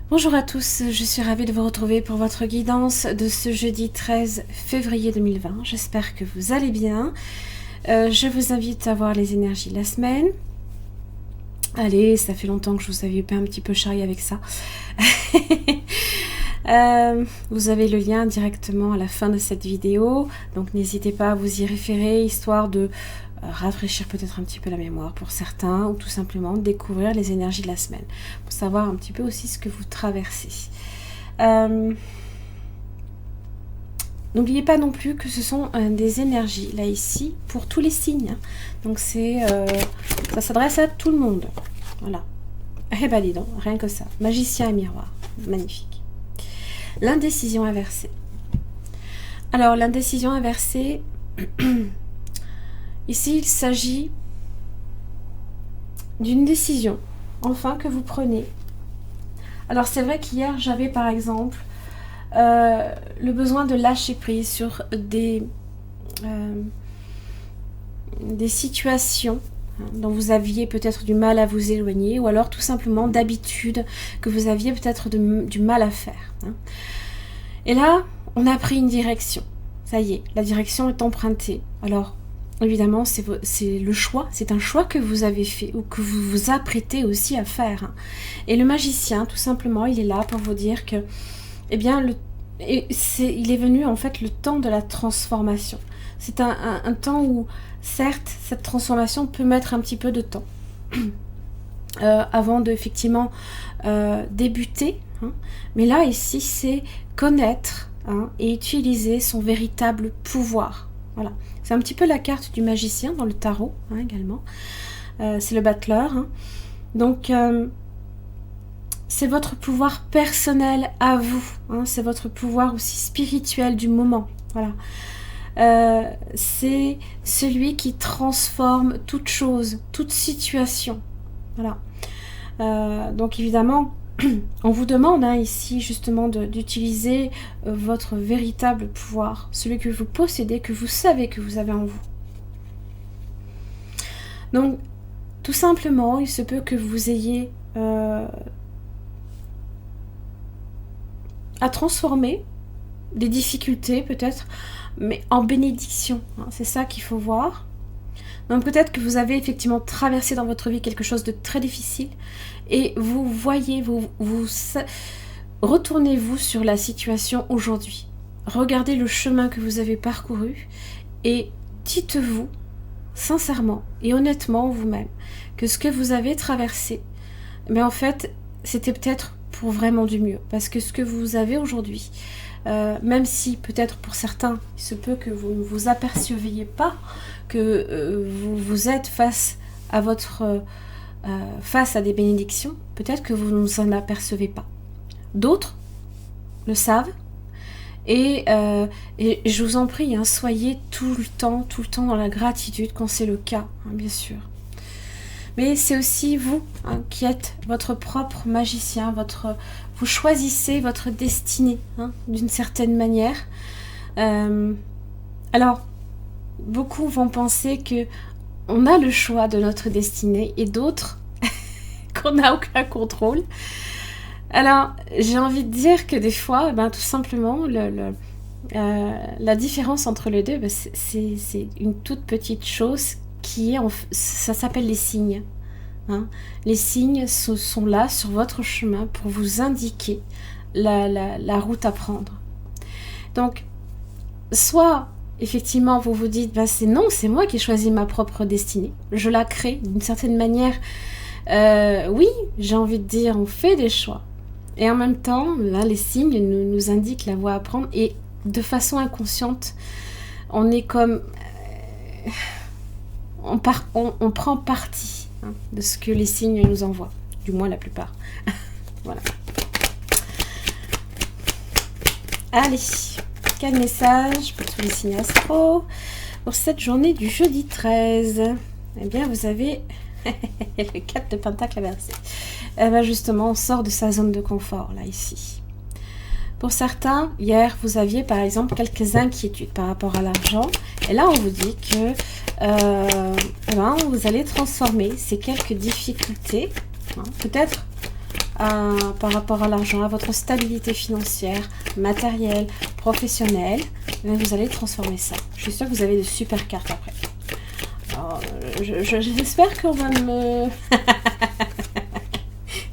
Bonjour à tous, je suis ravie de vous retrouver pour votre guidance de ce jeudi 13 février 2020. J'espère que vous allez bien. Je vous invite à voir les énergies de la semaine. Allez, ça fait longtemps que je vous avais pas un petit peu charrié avec ça. Vous avez le lien directement à la fin de cette vidéo, donc n'hésitez pas à vous y référer, histoire de rafraîchir peut-être un petit peu la mémoire pour certains, ou tout simplement découvrir les énergies de la semaine, pour savoir un petit peu aussi ce que vous traversez. N'oubliez pas non plus que ce sont des énergies, là ici, pour tous les signes. Donc ça s'adresse à tout le monde. Voilà. Eh ben dis donc, rien que ça. Magicien et miroir. Magnifique. L'indécision inversée. Alors, l'indécision inversée, ici, il s'agit d'une décision, enfin, que vous prenez. Alors, c'est vrai qu'hier, j'avais, par exemple, le besoin de lâcher prise sur des situations dont vous aviez peut-être du mal à vous éloigner, ou alors tout simplement d'habitude que vous aviez peut-être du mal à faire. Et là, on a pris une direction. Ça y est, la direction est empruntée. Alors, évidemment, c'est le choix, c'est un choix que vous avez fait, ou que vous vous apprêtez aussi à faire. Et le magicien, tout simplement, il est là pour vous dire que, eh bien, il est venu en fait le temps de la transformation. C'est un temps où, certes, cette transformation peut mettre un petit peu de temps avant de effectivement débuter. Mais là, ici, c'est connaître et utiliser son véritable pouvoir. Voilà. C'est un petit peu la carte du magicien dans le tarot également. C'est le battleur. Donc, c'est votre pouvoir personnel à vous. C'est votre pouvoir aussi spirituel du moment. Voilà. C'est celui qui transforme toute chose, toute situation. Voilà. Donc évidemment, on vous demande ici justement d'utiliser votre véritable pouvoir, celui que vous possédez, que vous savez que vous avez en vous. Donc, tout simplement, il se peut que vous ayez à transformer des difficultés peut-être, mais en bénédiction. C'est ça qu'il faut voir. Donc peut-être que vous avez effectivement traversé dans votre vie quelque chose de très difficile et vous voyez, retournez-vous sur la situation aujourd'hui. Regardez le chemin que vous avez parcouru et dites-vous sincèrement et honnêtement vous-même que ce que vous avez traversé, mais en fait, c'était peut-être pour vraiment du mieux. Parce que ce que vous avez aujourd'hui, même si peut-être pour certains, il se peut que vous ne vous aperceviez pas que vous êtes face à face à des bénédictions, peut-être que vous ne vous en apercevez pas. D'autres le savent. Et je vous en prie, soyez tout le temps dans la gratitude quand c'est le cas, bien sûr. Mais c'est aussi vous qui êtes votre propre magicien, vous choisissez votre destinée d'une certaine manière. Alors, beaucoup vont penser que on a le choix de notre destinée et d'autres qu'on n'a aucun contrôle. Alors, j'ai envie de dire que des fois, tout simplement, la différence entre les deux, c'est une toute petite chose ça s'appelle les signes. Les signes sont là sur votre chemin pour vous indiquer la route à prendre. Donc, soit effectivement vous vous dites c'est moi qui ai choisi ma propre destinée, je la crée d'une certaine manière. Oui, j'ai envie de dire, on fait des choix. Et en même temps, là, les signes nous indiquent la voie à prendre et de façon inconsciente, on est comme... on prend parti de ce que les signes nous envoient, du moins la plupart. Voilà. Allez, quel message pour tous les signes astro pour cette journée du jeudi 13? Eh bien, vous avez le 4 de Pentacle inversé. Justement, on sort de sa zone de confort, là, ici. Pour certains, hier, vous aviez par exemple quelques inquiétudes par rapport à l'argent. Et là, on vous dit que vous allez transformer ces quelques difficultés, peut-être par rapport à l'argent, à votre stabilité financière, matérielle, professionnelle, vous allez transformer ça. Je suis sûre que vous avez de super cartes après. Alors, j'espère qu'on va me...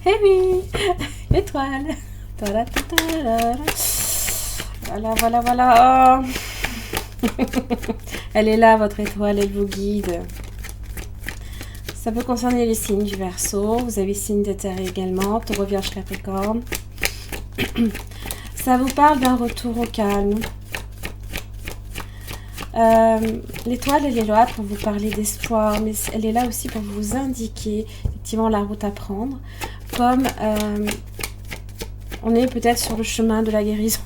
Eh oui, l'étoile. Voilà, voilà, voilà. Oh. Elle est là, votre étoile, elle vous guide. Ça peut concerner les signes du Verseau. Vous avez signe de terre également, Taureau, Vierge, Capricorne. Ça vous parle d'un retour au calme. L'étoile, elle est là pour vous parler d'espoir, mais elle est là aussi pour vous indiquer effectivement la route à prendre. Comme on est peut-être sur le chemin de la guérison.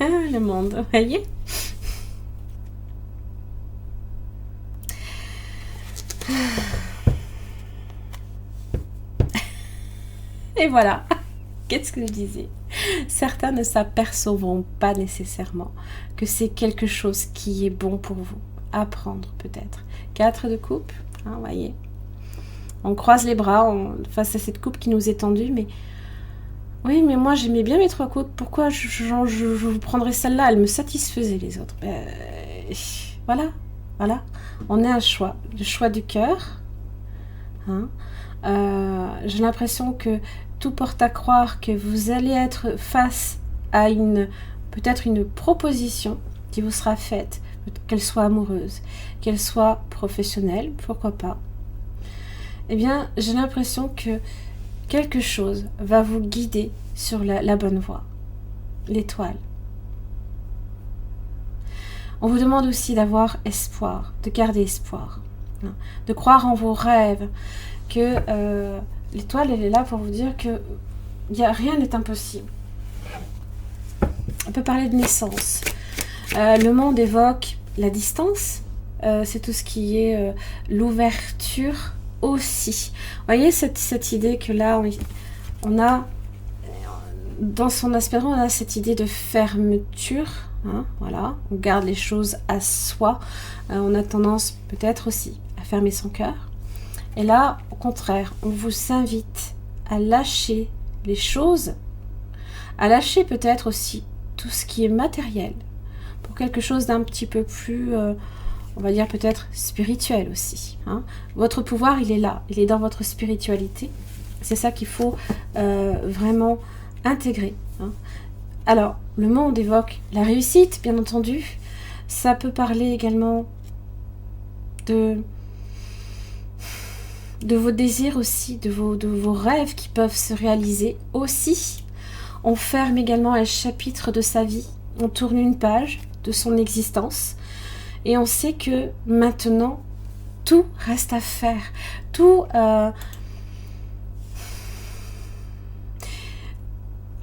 Le monde, vous voyez? Et voilà. Qu'est-ce que je disais? Certains ne s'apercevront pas nécessairement que c'est quelque chose qui est bon pour vous. Apprendre peut-être. 4 de coupe, hein, vous voyez. On croise les bras face à cette coupe qui nous est tendue, mais... Oui, mais moi j'aimais bien mes 3 coupes. Pourquoi je vous prendrais celle-là? Elle me satisfaisait les autres. Voilà, voilà. On est un choix. Le choix du cœur. Hein. J'ai l'impression que tout porte à croire que vous allez être face à peut-être une proposition qui vous sera faite, qu'elle soit amoureuse, qu'elle soit professionnelle, pourquoi pas. Eh bien, j'ai l'impression que quelque chose va vous guider sur la bonne voie. L'étoile. On vous demande aussi d'avoir espoir, de garder espoir, hein, de croire en vos rêves, que l'étoile, elle est là pour vous dire que rien n'est impossible. On peut parler de naissance. Le monde évoque la distance, c'est tout ce qui est l'ouverture aussi. Vous voyez cette idée que là, on a, dans son aspect, on a cette idée de fermeture. Hein, voilà, on garde les choses à soi. On a tendance peut-être aussi à fermer son cœur. Et là, au contraire, on vous invite à lâcher les choses, à lâcher peut-être aussi tout ce qui est matériel, pour quelque chose d'un petit peu plus, on va dire peut-être spirituel aussi. Hein. Votre pouvoir, il est là, il est dans votre spiritualité. C'est ça qu'il faut vraiment intégrer. Hein. Alors, le monde évoque la réussite, bien entendu. Ça peut parler également de vos désirs aussi, de vos rêves qui peuvent se réaliser aussi. On ferme également un chapitre de sa vie, on tourne une page de son existence et on sait que maintenant, tout reste à faire. Tout...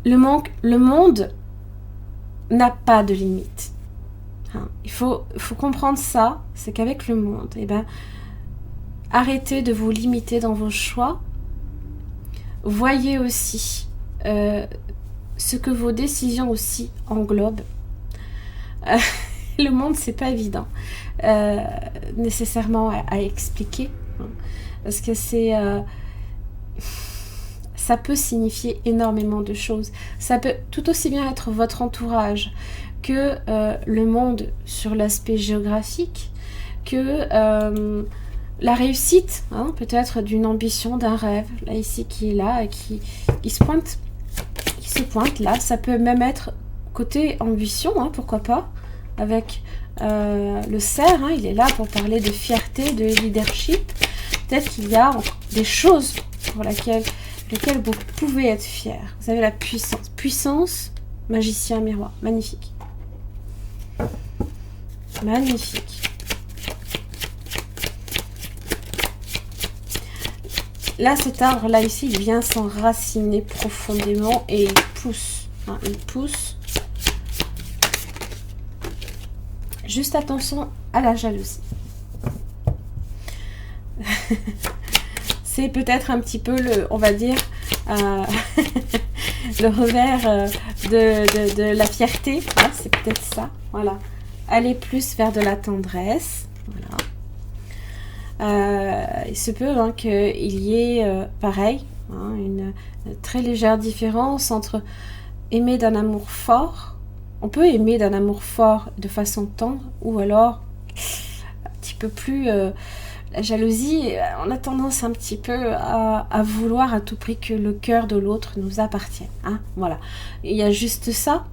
Le monde n'a pas de limite. Hein. Il faut comprendre ça, c'est qu'avec le monde, eh ben, arrêtez de vous limiter dans vos choix. Voyez aussi ce que vos décisions aussi englobent. Le monde, c'est pas évident nécessairement à expliquer. Hein, parce que ça peut signifier énormément de choses. Ça peut tout aussi bien être votre entourage que le monde sur l'aspect géographique, que la réussite, hein, peut-être d'une ambition, d'un rêve, là ici qui est là, et qui se pointe là. Ça peut même être côté ambition, hein, pourquoi pas, avec le cerf, hein, il est là pour parler de fierté, de leadership. Peut-être qu'il y a des choses pour lesquelles vous pouvez être fier. Vous avez la puissance. Puissance, magicien, miroir. Magnifique. Magnifique. Là, cet arbre-là, ici, il vient s'enraciner profondément et il pousse. Hein, il pousse. Juste attention à la jalousie. C'est peut-être un petit peu on va dire, le revers de la fierté. Hein, c'est peut-être ça. Voilà. Aller plus vers de la tendresse. Voilà. Il se peut hein, qu'il y ait, pareil, hein, une très légère différence entre aimer d'un amour fort. On peut aimer d'un amour fort de façon tendre, ou alors un petit peu plus... la jalousie, on a tendance un petit peu à vouloir à tout prix que le cœur de l'autre nous appartienne. Hein, voilà. Il y a juste ça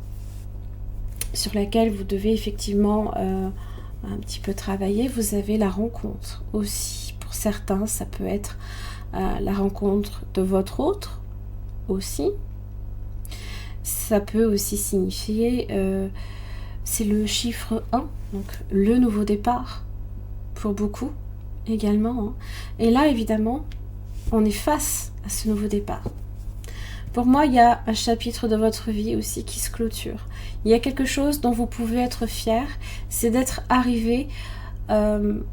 sur laquelle vous devez effectivement un petit peu travailler. Vous avez la rencontre aussi. Pour certains, ça peut être la rencontre de votre autre aussi. Ça peut aussi signifier, c'est le chiffre 1, donc le nouveau départ pour beaucoup également. Hein. Et là, évidemment, on est face à ce nouveau départ. Pour moi, il y a un chapitre de votre vie aussi qui se clôture. Il y a quelque chose dont vous pouvez être fier, c'est d'être arrivé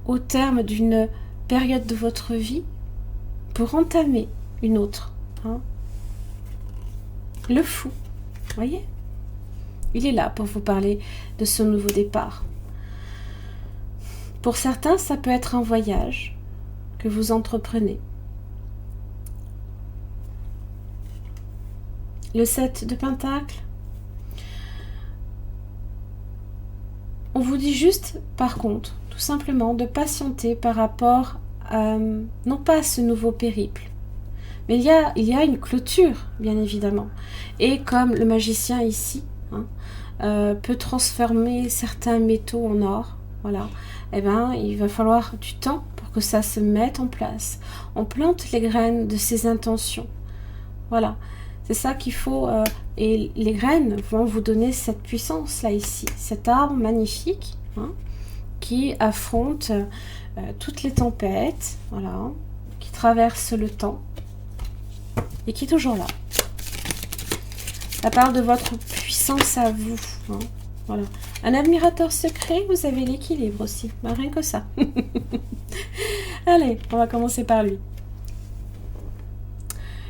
au terme d'une période de votre vie pour entamer une autre. Hein. Le fou, voyez, il est là pour vous parler de ce nouveau départ. Pour certains, ça peut être un voyage que vous entreprenez. Le 7 de Pentacle. On vous dit juste, par contre, tout simplement, de patienter par rapport à, non pas à ce nouveau périple, mais il y a une clôture, bien évidemment. Et comme le magicien ici peut transformer certains métaux en or, voilà, eh ben, il va falloir du temps pour que ça se mette en place. On plante les graines de ses intentions. Voilà. C'est ça qu'il faut, et les graines vont vous donner cette puissance là ici, cet arbre magnifique hein, qui affronte toutes les tempêtes, voilà, qui traverse le temps et qui est toujours là. Ça parle de votre puissance à vous. Hein, voilà. Un admirateur secret, vous avez l'équilibre aussi, ben, rien que ça. Allez, on va commencer par lui.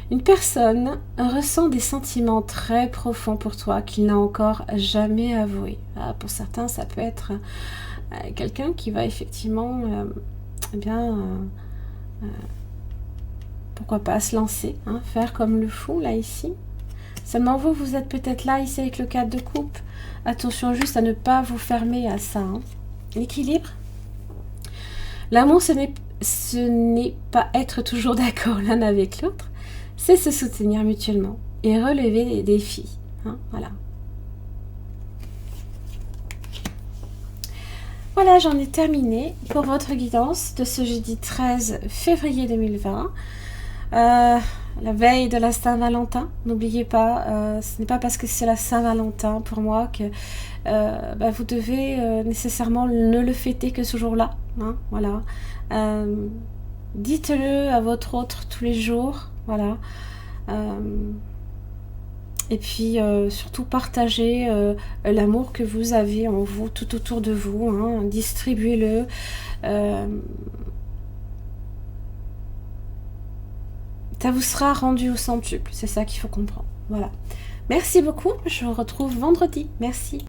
Une personne ressent des sentiments très profonds pour toi qu'il n'a encore jamais avoués. Ah, pour certains, ça peut être quelqu'un qui va effectivement, pourquoi pas se lancer, hein, faire comme le fou, là, ici. Seulement vous, vous êtes peut-être là, ici, avec le 4 de coupe. Attention juste à ne pas vous fermer à ça. Hein. L'équilibre. L'amour, ce n'est pas être toujours d'accord l'un avec l'autre. C'est se soutenir mutuellement et relever les défis. Hein, voilà. Voilà, j'en ai terminé pour votre guidance de ce jeudi 13 février 2020. La veille de la Saint-Valentin. N'oubliez pas, ce n'est pas parce que c'est la Saint-Valentin pour moi que vous devez nécessairement ne le fêter que ce jour-là. Hein, voilà. Dites-le à votre autre tous les jours. Voilà. Et puis surtout partagez l'amour que vous avez en vous, tout autour de vous. Hein, distribuez-le. Ça vous sera rendu au centuple. C'est ça qu'il faut comprendre. Voilà. Merci beaucoup. Je vous retrouve vendredi. Merci.